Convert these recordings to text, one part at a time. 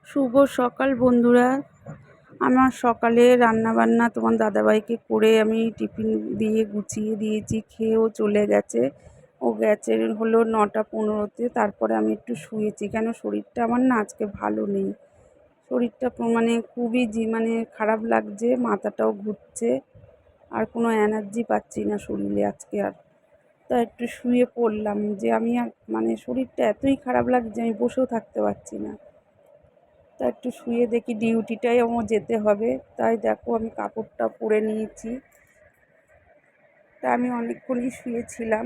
শুভ সকাল বন্ধুরা। আমার সকালে রান্নাবান্না তোমার দাদাভাইকে করে আমি টিফিন দিয়ে গুছিয়ে দিয়েছি, খেয়েও চলে গেছে। ও গেছে হলো 9:15-তে। তারপরে আমি একটু শুয়েছি, কেন শরীরটা আমার না আজকে ভালো নেই। শরীরটা মানে খুবই খারাপ লাগছে, মাথাটাও ঘুরছে, আর কোনো এনার্জি পাচ্ছি না শরীরে আজকে আর। তা একটু শুয়ে পড়লাম, যে আমি আর শরীরটা এতই খারাপ লাগছে, আমি বসেও থাকতে পারছি না। তা একটু শুয়ে দেখি, ডিউটিটাই আমার যেতে হবে, তাই দেখো আমি কাপড়টা পরে নিয়েছি। তা আমি অনেকক্ষণই শুয়েছিলাম,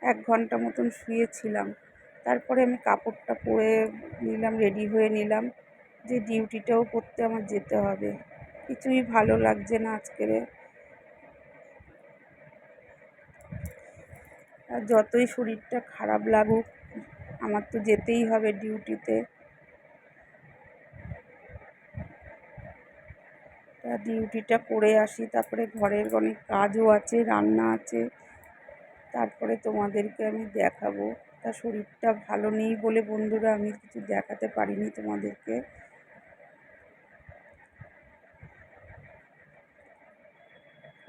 1 ঘন্টা মতন শুয়েছিলাম। তারপরে আমি কাপড়টা পরে নিলাম, রেডি হয়ে নিলাম, যে ডিউটিটাও করতে আমার যেতে হবে। কিছুই ভালো লাগছে না আজকের। আর যতই শরীরটা খারাপ লাগুক, আমার তো যেতেই হবে ডিউটিতে। তা ডিউটিটা করে আসি, তারপরে ঘরের অনেক কাজও আছে, রান্না আছে, তারপরে তোমাদেরকে আমি দেখাবো। তা শরীরটা ভালো নেই বলে বন্ধুরা আমি কিছু দেখাতে পারিনি তোমাদেরকে।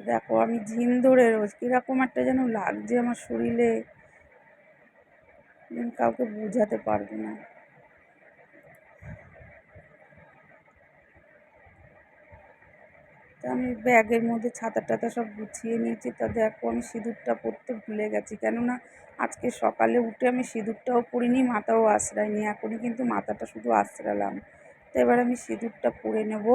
দেখো আমি ঝিম ধরে রোজ কীরকম একটা যেন লাগছে আমার শরীরে, কাউকে বোঝাতে পারবো না। তা আমি ব্যাগের মধ্যে ছাতা টাতা সব গুছিয়ে নিয়েছি। তা দেখো আমি সিঁদুরটা পরতে ভুলে গেছি, কেননা আজকে সকালে উঠে আমি সিঁদুরটাও পরিনি, মাথাও আঁচড়াইনি। এখনই কিন্তু মাথাটা শুধু আঁচড়ালাম। তো এবার আমি সিঁদুরটা পরে নেব।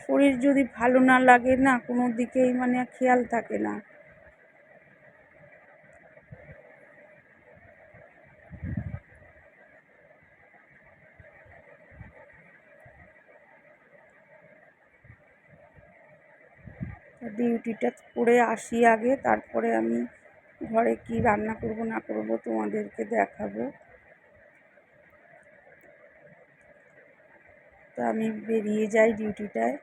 শরীর যদি ভালো না লাগে না, কোনো দিকেই খেয়াল থাকে না। ডিউটিটা করে আসি আগে, তারপরে আমি ঘরে কি রান্না করব না করব তোমাদেরকে দেখাবো। তা আমি বেরিয়ে যাই ডিউটিটায়।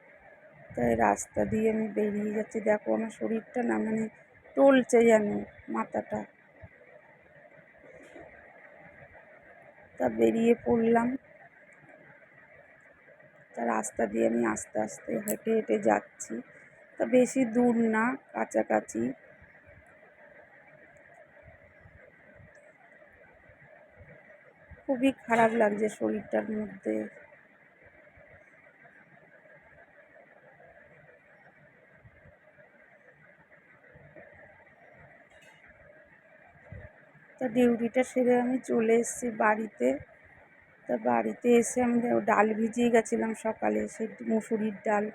তাই রাস্তা দিয়ে আমি বেরিয়ে যাচ্ছি। দেখো আমার শরীরটা না টলছে যেন মাথাটা। তা বেরিয়ে পড়লাম। তা রাস্তা দিয়ে আমি আস্তে আস্তে হেঁটে হেঁটে যাচ্ছি। তা বেশি দূর না, কাছাকাছি। খুবই খারাপ লাগছে শরীরটার মধ্যে। তা ডিউটিটা সেরে আমি চলে এসেছি বাড়িতে। তা বাড়িতে এসে আমি ডাল ভিজিয়ে গেছিলাম সকালে, সেই মুসুরির ডাল।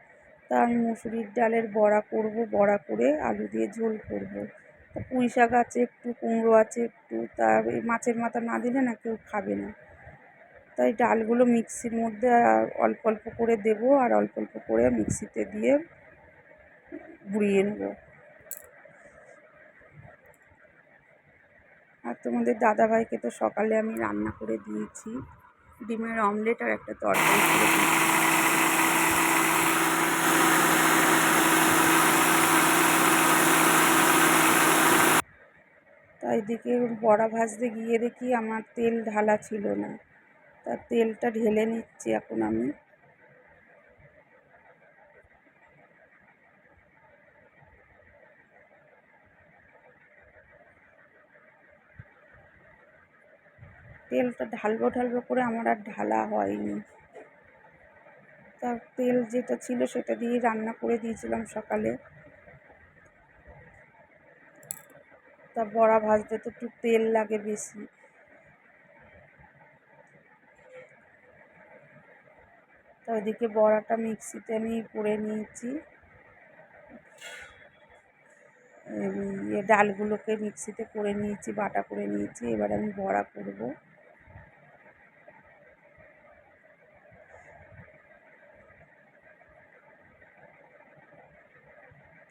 তা আমি মুসুরির ডালের বড়া করব, বড়া করে আলু দিয়ে ঝোল করব। তা পুঁই শাক আছে একটু, কুমড়ো আছে একটু। তা এই মাছের মাথা না দিলে না কেউ খাবে না। তাই ডালগুলো মিক্সির মধ্যে অল্প অল্প করে দেবো, আর অল্প অল্প করে মিক্সিতে দিয়ে গুঁড়িয়ে নেব। আর তোমাদের দাদাভাইকে তো সকালে আমি রান্না করে দিয়েছি, ডিমের অমলেট আর একটা তরকারি করে দিয়েছি। তা এদিকে বড়া ভাজতে গিয়ে দেখি আমার তেল ঢালা ছিল না। তা তেলটা ঢেলে নিচ্ছি এখন আমি। তেলটা ঢালবো ঢালবো করে আমার আর ঢালা হয়নি। তা তেল যেটা ছিল সেটা দিয়ে রান্না করে দিয়েছিলাম সকালে। তা বড়া ভাজতে তো একটু তেল লাগে বেশি। তা ওইদিকে বড়াটা মিক্সিতে আমি করে নিয়েছি, ডালগুলোকে মিক্সিতে করে নিয়েছি, বাটা করে নিয়েছি। এবার আমি বড়া করব।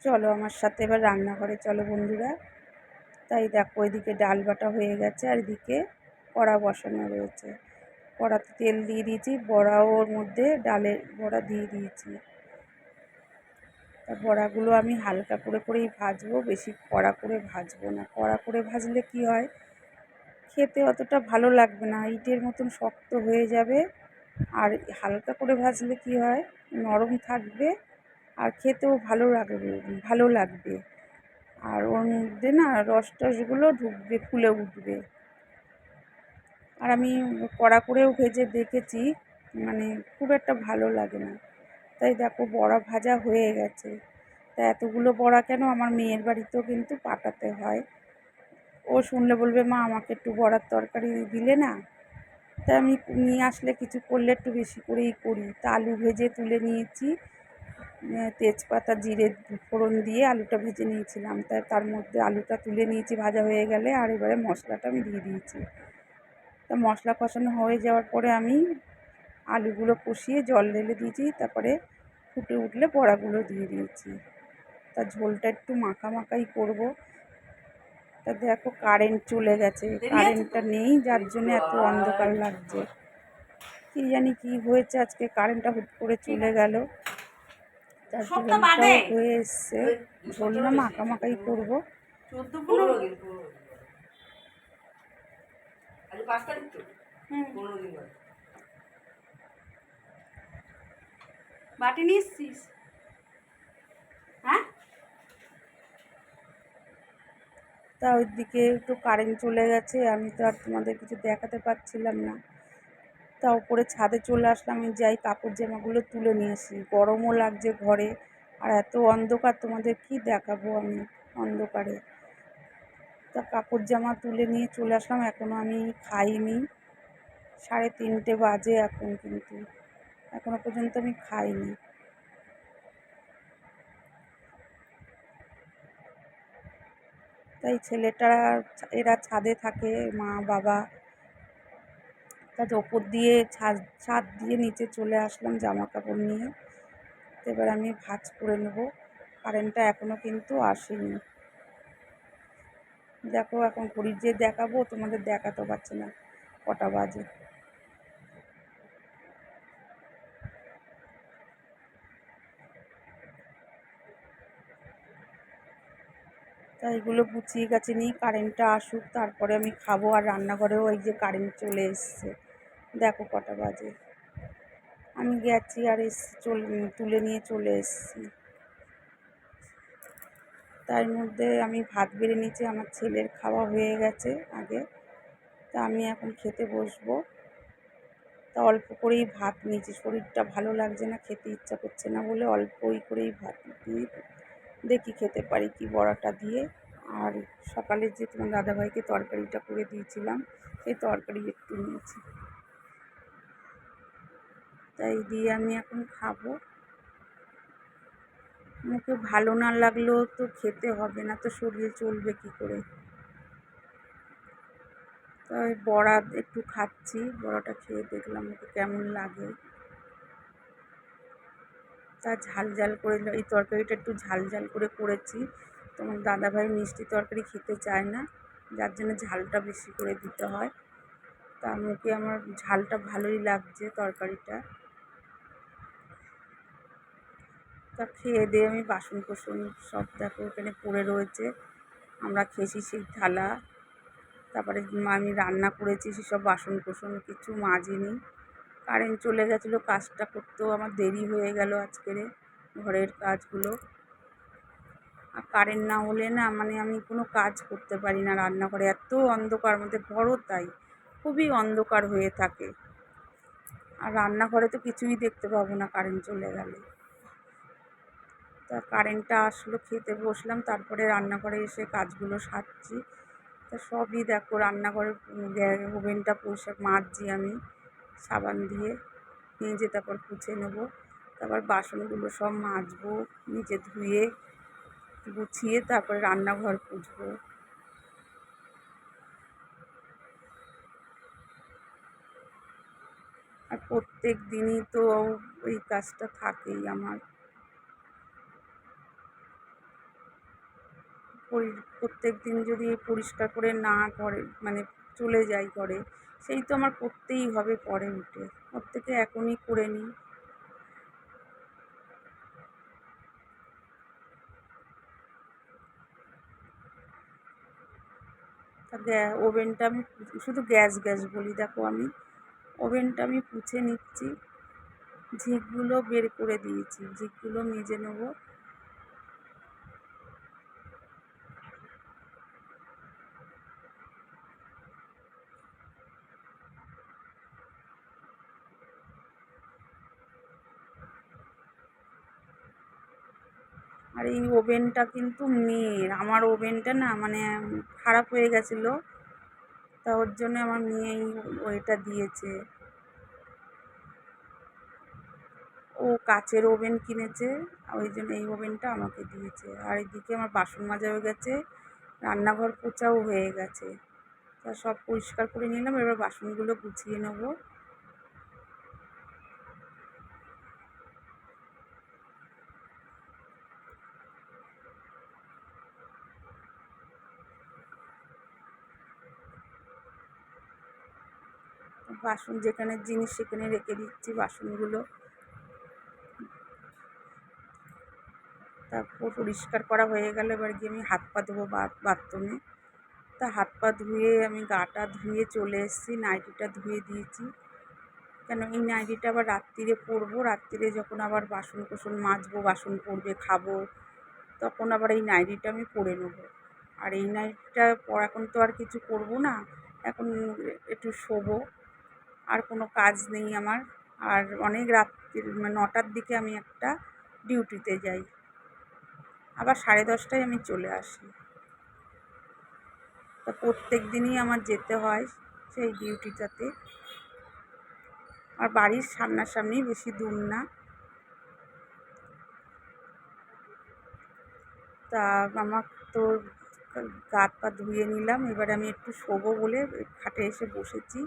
চলো আমার সাথে এবার রান্নাঘরে চলো বন্ধুরা। তাই দেখো এদিকে ডাল বাটা হয়ে গেছে, আর এদিকে কড়া বসানো রয়েছে। কড়াতে তেল দিয়ে দিয়েছি, বড়াও ওর মধ্যে ডালের বড়া দিয়ে দিয়েছি। তা বড়াগুলো আমি হালকা করে করেই ভাজবো, বেশি কড়া করে ভাজবো না। কড়া করে ভাজলে কি হয়, খেতে অতটা ভালো লাগবে না, ইটের মতন শক্ত হয়ে যাবে। আর হালকা করে ভাজলে কী হয়, নরম থাকবে আর খেতেও ভালো লাগবে। আর ওর মধ্যে না রস টসগুলো ঢুকবে, ফুলে উঠবে। আর আমি কড়া করেও ভেজে দেখেছি, মানে খুব একটা ভালো লাগে না। তাই দেখো বড়া ভাজা হয়ে গেছে। তা এতগুলো বড়া কেন, আমার মেয়ের বাড়িতেও কিন্তু পাঠাতে হয়। ও শুনলে বলবে, মা আমাকে একটু বড়ার তরকারি দিলে না। তাই আমি নিয়ে আসলে কিছু করলে একটু বেশি করেই করি। তা আলু ভেজে তুলে নিয়েছি, তেজপাতা জিরে ফোড়ন দিয়ে আলুটা ভেজে নিয়েছিলাম। তার মধ্যে আলুটা তুলে নিয়েছি ভাজা হয়ে গেলে, আর এবারে মশলাটা আমি দিয়ে দিয়েছি। তা মশলা কষানো হয়ে যাওয়ার পরে আমি আলুগুলো কষিয়ে জল ঢেলে দিয়েছি, তারপরে ফুটে উঠলে বড়াগুলো দিয়ে দিয়েছি। তা ঝোলটা একটু মাখাই করবো। তা দেখো কারেন্ট চলে গেছে, কারেন্টটা নেই, যার জন্য এত অন্ধকার লাগছে। কি জানি কি হয়েছে আজকে, কারেন্টটা হুট করে চলে গেল। তার ঝোলটাও হয়ে এসছে, ঝোলটা মাখাই করবো। বাটি নিয়ে এসছিস? হ্যাঁ। তা ওই দিকে একটু কারেন্ট চলে গেছে, আমি তো আর তোমাদের কিছু দেখাতে পারছিলাম না। তা উপরে ছাদে চলে আসলাম, আমি যাই কাপড় জামাগুলো তুলে নিয়ে আসি, গরমও লাগছে ঘরে। আর এত অন্ধকার, তোমাদের কি দেখাবো আমি অন্ধকারে। তা কাপড় জামা তুলে নিয়ে চলে আসলাম, এখনও আমি খাইনি। 3:30 বাজে এখন, কিন্তু এখনও পর্যন্ত আমি খাইনি। তাই এরা ছাদে থাকে, মা বাবা। তার ওপর দিয়ে ছাদ দিয়ে নিচে চলে আসলাম জামা কাপড় নিয়ে। এবার আমি ভাঁজ করে নেব। কারেন্টটা এখনও কিন্তু আসেনি। দেখো এখন ঘড়ির যে দেখাবো, তোমাদের দেখাতে পারছে না কটা বাজে। তাই এগুলো গুছিয়ে গাছে নিই, কারেন্টটা আসুক তারপরে আমি খাবো। আর রান্নাঘরেও এই যে কারেন্ট চলে এসছে, দেখো কটা বাজে। আমি গেছি আর তুলে নিয়ে চলে এসেছি। তার মধ্যে আমি ভাত বেড়ে নিয়েছি, আমার ছেলের খাওয়া হয়ে গেছে আগে। তা আমি এখন খেতে বসবো। তা অল্প করেই ভাত নিয়েছি, শরীরটা ভালো লাগছে না, খেতে ইচ্ছা করছে না বলে অল্পই করেই ভাত নিয়ে দেখি খেতে পারি কি বড়াটা দিয়ে। আর সকালে যে তোমার দাদাভাইকে তরকারিটা করে দিয়েছিলাম, সেই তরকারি একটু নিয়েছি, তাই দিয়ে আমি এখন খাবো। মুখে ভালো না লাগলেও তো খেতে হবে, না তো শরীরে চলবে কী করে। তাই বড়া একটু খাচ্ছি, বড়াটা খেয়ে দেখলাম ওকে কেমন লাগে। তা ঝাল করে এই তরকারিটা একটু ঝাল করে করেছি। তোমার দাদাভাই মিষ্টি তরকারি খেতে চায় না, যার জন্য ঝালটা বেশি করে দিতে হয়। তা মুখে আমার ঝালটা ভালোই লাগছে তরকারিটা। তা খেয়ে দিয়ে আমি বাসন কোসন সব দেখো এখানে পড়ে রয়েছে, আমরা খেয়েছি সেই থালা। তারপরে আমি রান্না করেছি সেসব বাসন কোসন কিছু মাজিনি। কারেন্ট চলে গেছিলো, কাজটা করতেও আমার দেরি হয়ে গেল আজকের ঘরের কাজগুলো। আর কারেন্ট না হলে না মানে আমি কোনো কাজ করতে পারি না রান্নাঘরে, এত অন্ধকার, আমাদের ঘরও তাই, খুবই অন্ধকার হয়ে থাকে। আর রান্নাঘরে তো কিছুই দেখতে পাবো না কারেন্ট চলে গেলে। তা কারেন্টটা আসলো, খেতে বসলাম, তারপরে রান্নাঘরে এসে কাজগুলো সারছি। তা সবই দেখো রান্নাঘরে ওভেনটা মাজছি আমি সাবান দিয়ে, মেজে তারপর পুছে নেবো। তারপর বাসনগুলো সব মাজবো, নিজে ধুয়ে গুছিয়ে তারপরে রান্নাঘর পুছবো। আর প্রত্যেক দিনই তো এই কাজটা থাকেই আমার। প্রত্যেক দিন যদি পরিষ্কার করে না করে মানে চলে যাই ঘরে, সেই তো আমার করতেই হবে পরে উঠে, ওর থেকে এখনই করে নিই। ওভেনটা আমি শুধু গ্যাস গ্যাস বলি, দেখো আমি ওভেনটা আমি পুছে নিচ্ছি, ঝিকগুলো বের করে দিয়েছি, ঝিকগুলো মেজে নেবো। আর এই ওভেনটা কিন্তু মেয়ের, আমার ওভেনটা না মানে খারাপ হয়ে গেছিলো, তা ওর জন্য আমার মেয়ে ওইটা দিয়েছে। ও কাচের ওভেন কিনেছে, ওই জন্য এই ওভেনটা আমাকে দিয়েছে। আর এদিকে আমার বাসন মাজা হয়ে গেছে, রান্নাঘর পোছাও হয়ে গেছে, তা সব পরিষ্কার করে নিলাম। এবার বাসনগুলো গুছিয়ে নেবো। বাসন যেখানে জিনিস সেখানে রেখে দিচ্ছি বাসনগুলো। তারপর পরিষ্কার করা হয়ে গেলে এবার গিয়ে আমি হাত পা ধোবো বাথরুমে। তা হাত পা ধুয়ে আমি গাটা ধুয়ে চলে এসেছি, নাইটিটা ধুয়ে দিয়েছি, কেন এই নাইটিটা আবার রাত্রিরে পরবো। রাত্রিরে যখন আবার বাসন কোসন মাজবো, বাসন পড়বে, খাবো, তখন আবার এই নাইটিটা আমি পরে নেবো। আর এই নাইটিটা এখন তো আর কিছু করবো না, এখন একটু শোবো, আর কোনো কাজ নেই আমার। আর অনেক রাত্রি 9টার দিকে আমি একটা ডিউটিতে যাই, আবার 10:30টায় আমি চলে আসি। তা প্রত্যেক দিনই আমার যেতে হয় সেই ডিউটিটাতে। আর বাড়ির সামনাসামনি, বেশি দূর না। তা আমার তো হাত পা ধুয়ে নিলাম, এবার আমি একটু শোবো বলে খাটে এসে বসেছি,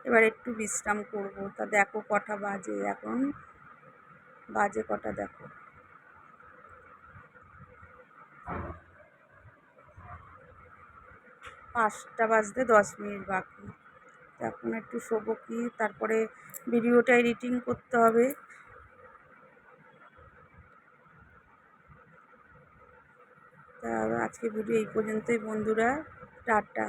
এবার একটু বিশ্রাম করব। তা দেখো কটা বাজে, এখন বাজে কটা দেখো, 5টা বাজতে 10 মিনিট বাকি। এখন একটু শোবো, কি তারপরে ভিডিওটা এডিটিং করতে হবে। তা আজকে ভিডিও এই পর্যন্তই বন্ধুরা, টাটা।